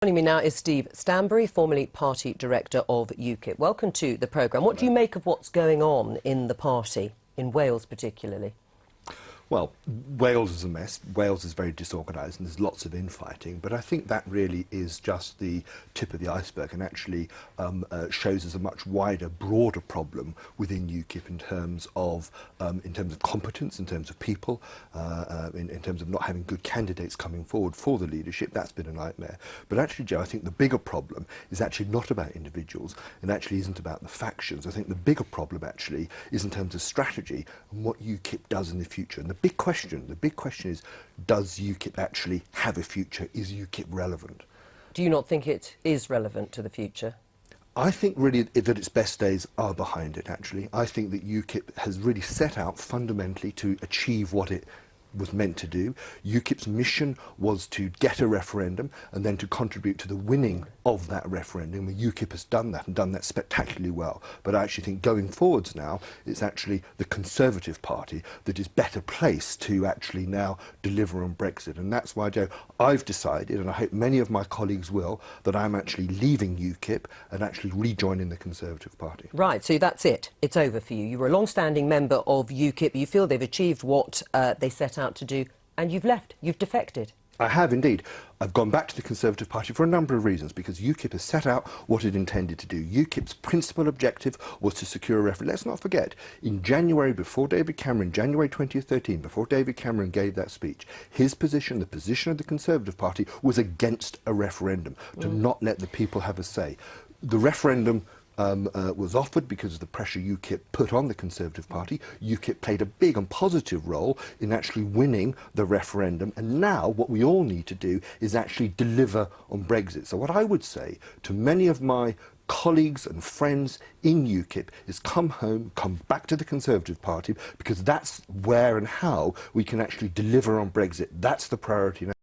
Joining me now is Steve Stanbury, formerly party director of UKIP. Welcome to the programme. What do you make of what's going on in the party, in Wales particularly? Well, Wales is a mess. Wales is very disorganised and there's lots of infighting, but I think that really is just the tip of the iceberg and actually shows us a much wider, broader problem within UKIP in terms of competence, in terms of people, in terms of not having good candidates coming forward for the leadership. That's been a nightmare. But actually, Joe, I think the bigger problem is actually not about individuals and actually isn't about the factions. I think the bigger problem actually is in terms of strategy and what UKIP does in the future. And the big question is, does UKIP actually have a future? Is UKIP relevant? Do you not think it is relevant to the future? I think really that its best days are behind it, actually. I think that UKIP has really set out fundamentally to achieve what it was meant to do. UKIP's mission was to get a referendum and then to contribute to the winning of that referendum. And UKIP has done that and done that spectacularly well. But I actually think going forwards now, it's actually the Conservative Party that is better placed to actually now deliver on Brexit. And that's why, Joe, I've decided, and I hope many of my colleagues will, that I'm actually leaving UKIP and actually rejoining the Conservative Party. Right, so that's it. It's over for you. You were a long-standing member of UKIP. You feel they've achieved what they set out to do, and you've left. You've defected. I have indeed. I've gone back to the Conservative Party for a number of reasons, because UKIP has set out what it intended to do. UKIP's principal objective was to secure a referendum. Let's not forget, in January, before David Cameron, January 2013, before David Cameron gave that speech, his position, the position of the Conservative Party, was against a referendum, to not let the people have a say. The referendum was offered because of the pressure UKIP put on the Conservative Party. UKIP played a big and positive role in actually winning the referendum, and now what we all need to do is actually deliver on Brexit. So what I would say to many of my colleagues and friends in UKIP is come home, come back to the Conservative Party, because that's where and how we can actually deliver on Brexit. That's the priority now.